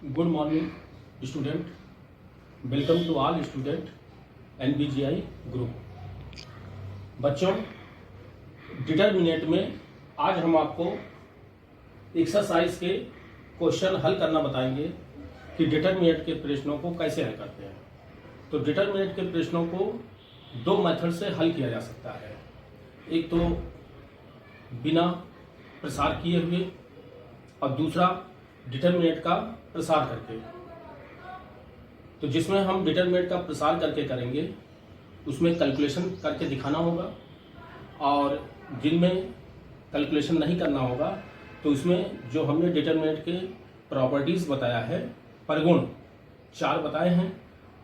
Good morning, student. Welcome to all student NBGI group. बच्चों, determinant में आज हम आपको एक्सरसाइज के क्वेश्चन हल करना बताएंगे कि डिटरमिनेंट के प्रश्नों को कैसे हल करते हैं। तो डिटरमिनेंट के प्रश्नों को दो मेथड से हल किया जा सकता है। एक तो बिना प्रसार किए हुए और दूसरा डिटरमिनेंट का प्रसार करके। तो जिसमें हम डिटरमिनेंट का प्रसार करके करेंगे उसमें कैलकुलेशन करके दिखाना होगा, और जिनमें कैलकुलेशन नहीं करना होगा तो उसमें जो हमने डिटरमिनेंट के प्रॉपर्टीज़ बताया है, परिगुण 4 बताए हैं,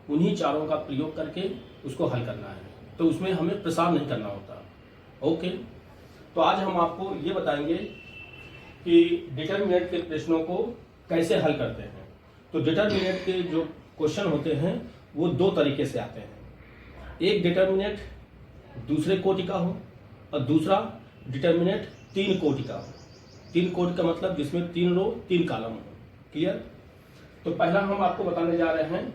उन्हीं चारों का प्रयोग करके उसको हल करना है। तो उसमें हमें प्रसार नहीं करना होता। ओके, तो आज हम आपको ये बताएंगे कि डिटरमिनेंट के प्रश्नों को कैसे हल करते हैं। तो डिटरमिनेंट के जो क्वेश्चन होते हैं वो दो तरीके से आते हैं। एक डिटरमिनेंट दूसरे कोटि का हो और दूसरा डिटरमिनेंट 3 कोटि का हो। 3 कोटि का मतलब जिसमें 3 रो 3 कॉलम हो। क्लियर? तो पहला हम आपको बताने जा रहे हैं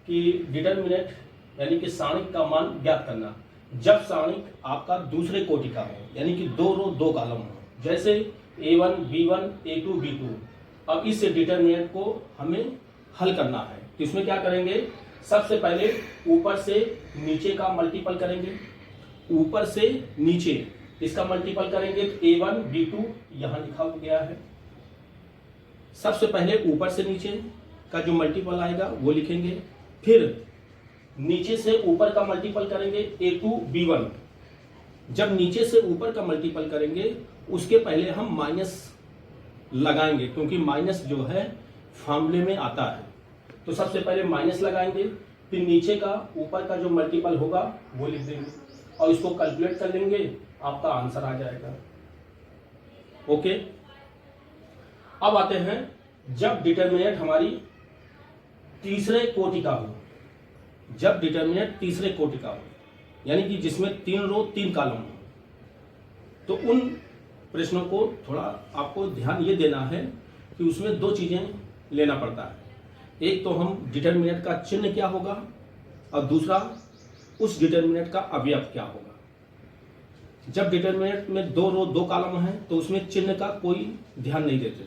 कि डिटरमिनेंट यानी कि सारणिक का मान ज्ञात करना जब सारणिक आपका दूसरे कोटि का हो, यानी कि 2 रो 2 कॉलम हो, जैसे A1 B1 A2 B2। अब इस डिटरमिनेंट को हमें हल करना है। तो इसमें क्या करेंगे, सबसे पहले ऊपर से नीचे का मल्टीपल करेंगे। ऊपर से नीचे इसका मल्टीपल करेंगे तो A1 B2 यहां लिखा गया है। सबसे पहले ऊपर से नीचे का जो मल्टीपल आएगा वो लिखेंगे, फिर नीचे से ऊपर का मल्टीपल करेंगे A2 B1। जब नीचे से ऊपर का मल्टीपल करेंगे उसके पहले हम माइनस लगाएंगे, क्योंकि माइनस जो है फॉर्मूले में आता है। तो सबसे पहले माइनस लगाएंगे, फिर नीचे का ऊपर का जो मल्टीपल होगा वो लिख देंगे और इसको कैलकुलेट कर लेंगे, आपका आंसर आ जाएगा। ओके, अब आते हैं जब डिटरमिनेंट हमारी तीसरे कोटि का हो। जब डिटरमिनेंट तीसरे कोटि का हो यानी कि जिसमें 3 रो 3 कॉलम हो, तो उन प्रश्नों को थोड़ा आपको ध्यान ये देना है कि उसमें 2 चीजें लेना पड़ता है। एक तो हम डिटरमिनेंट का चिन्ह क्या होगा और दूसरा उस डिटरमिनेंट का अवयव क्या होगा। जब डिटरमिनेंट में 2 रो 2 कॉलम है तो उसमें चिन्ह का कोई ध्यान नहीं देते।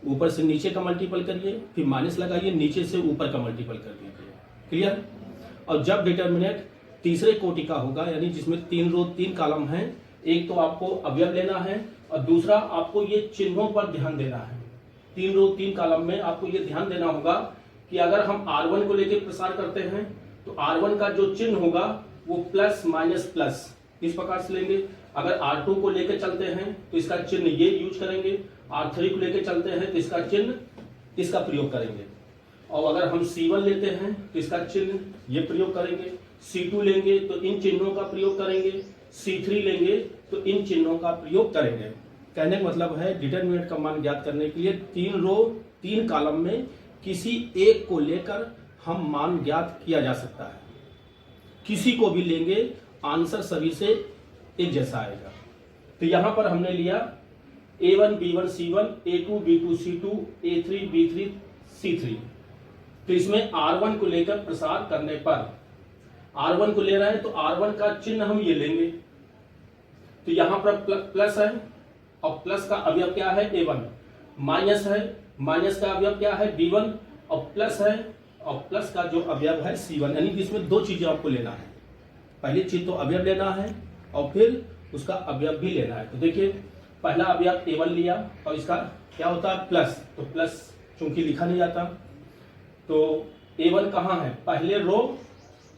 ऊपर से नीचे का मल्टीपल करिए, फिर माइनस लगाइए, नीचे से ऊपर का मल्टीपल कर दीजिए। क्लियर? और जब डिटरमिनेंट तीसरे कोटि का होगा यानी जिसमें 3 रो 3 कॉलम है, एक तो आपको अवयव लेना है और दूसरा आपको ये चिन्हों पर ध्यान देना है। 3 रो 3 कॉलम में आपको ये ध्यान देना होगा कि अगर हम R1 को लेकर प्रसार करते हैं तो R1 का जो चिन्ह होगा वो प्लस माइनस प्लस इस प्रकार से लेंगे। अगर R2 को लेकर चलते हैं तो इसका चिन्ह ये यूज करेंगे। R3 को लेकर चलते हैं तो इसका चिन्ह इसका प्रयोग करेंगे। और अगर हम C1 लेते हैं तो इसका चिन्ह ये प्रयोग करेंगे। C2 लेंगे तो इन चिन्हों का प्रयोग करेंगे। C3 लेंगे तो इन चिन्हों का प्रयोग करेंगे। कहने का मतलब है डिटरमिनेंट का मान ज्ञात करने के लिए 3 रो 3 कॉलम में किसी एक को लेकर हम मान ज्ञात किया जा सकता है। किसी को भी लेंगे आंसर सभी से एक जैसा आएगा। तो यहां पर हमने लिया A1 B1 C1 A2 B2 C2 A3 B3 C3। तो इसमें R1 को लेकर प्रसार करने पर R1 को ले रहे हैं तो R1 का चिन्ह हम ये लेंगे। तो यहां पर प्लस है और प्लस का अवयव क्या है A1। माइनस है, माइनस का अवयव क्या है B1 और प्लस है और प्लस का जो अवयव है C1। यानी कि इसमें 2 चीजें आपको लेना है। पहली चीज तो अवयव लेना है और फिर उसका अवयव भी लेना है। तो देखिए पहला अवयव A1 लिया और इसका क्या होता है प्लस। तो प्लस चूंकि लिखा नहीं जाता तो A1 कहाँ है, पहले रो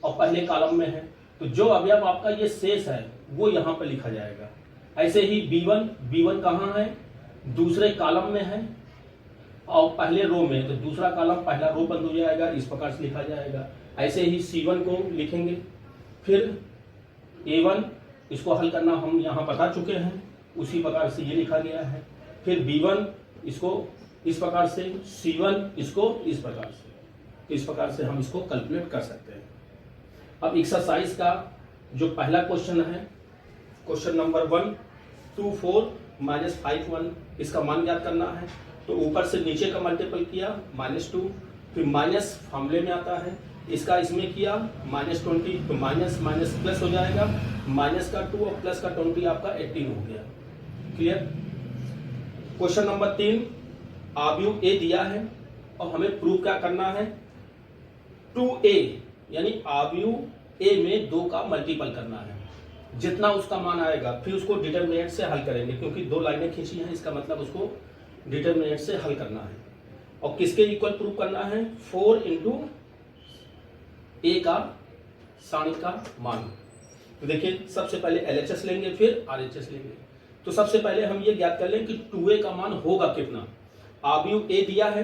और पहले कॉलम में है। तो जो अवयव आपका ये शेष है वो यहां पर लिखा जाएगा। ऐसे ही B1 कहां है, दूसरे कॉलम में है और पहले रो में, तो दूसरा कॉलम पहला रो बंद हो जाएगा, इस प्रकार से लिखा जाएगा। ऐसे ही C1 को लिखेंगे। फिर A1 इसको हल करना हम यहां बता चुके हैं, उसी प्रकार से ये लिखा गया है। फिर B1 इसको इस प्रकार से, C1 इसको इस प्रकार से। इस प्रकार से हम इसको कैलकुलेट कर सकते हैं। अब एक्सरसाइज का जो पहला क्वेश्चन है, क्वेश्चन नंबर 1 2 4 -5 1, इसका मान ज्ञात करना है। तो तो ऊपर से नीचे का मल्टीपल किया -2, फिर माइनस फॉर्मूले में आता है, इसका इसमें किया -20, तो माइनस माइनस प्लस हो जाएगा, माइनस का 2 और प्लस का 20 आपका 18 हो गया। क्लियर। क्वेश्चन नंबर 3, आव्यूह ए दिया है और हमें प्रूव क्या करना है, 2a यानी आव्यूह ए में 2 का मल्टीपल करना है, जितना उसका मान आएगा फिर उसको डिटरमिनेंट से हल करेंगे, क्योंकि 2 लाइनें खींची हैं, इसका मतलब उसको डिटरमिनेंट से हल करना है। और किसके इक्वल प्रूव करना है, 4 इंटू ए का सारणी का मान। तो देखिए सबसे पहले LHS लेंगे फिर RHS लेंगे। तो सबसे पहले हम ये ज्ञात कर लें कि 2a का मान होगा कितना। आव्यूह ए दिया है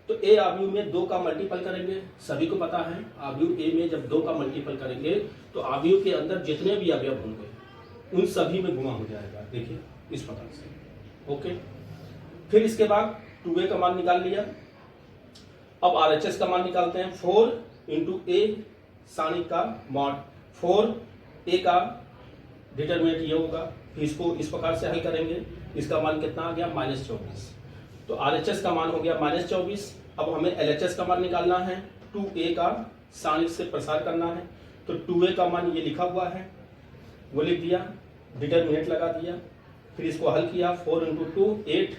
तो ए आव्यूह में 2 का मल्टीपल करेंगे, सभी को पता है आव्यूह ए में जब 2 का मल्टीपल करेंगे तो आव्यूह के अंदर जितने भी अवयव होंगे उन सभी में गुणा हो जाएगा। देखिए इस प्रकार से। ओके, फिर इसके बाद 2a का मान निकाल लिया। अब RHS का मान निकालते हैं, 4 इंटू ए सारणी का मॉड, 4a का डिटरमिनेंट ये होगा, फिर इसको इस प्रकार से हल करेंगे, इसका मान कितना आ गया -24। तो RHS का मान हो गया -24। अब हमें LHS का मान निकालना है, 2a का सारणी से प्रसार करना है, तो 2a का मान ये लिखा हुआ है वो लिख दिया, डिटरमिनेंट लगा दिया, फिर इसको हल किया, 4 इंटू 2 8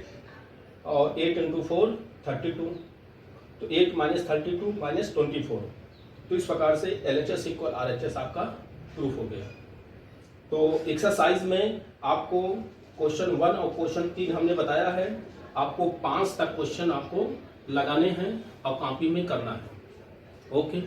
और 8 इंटू 4 32, तो 8 माइनस 32 माइनस 24। तो इस प्रकार से LHS इक्वल RHS आपका प्रूफ हो गया। तो एक्सरसाइज में आपको क्वेश्चन 1 और क्वेश्चन 3 हमने बताया है, आपको 5 तक क्वेश्चन आपको लगाने हैं और कॉपी में करना है। ओके।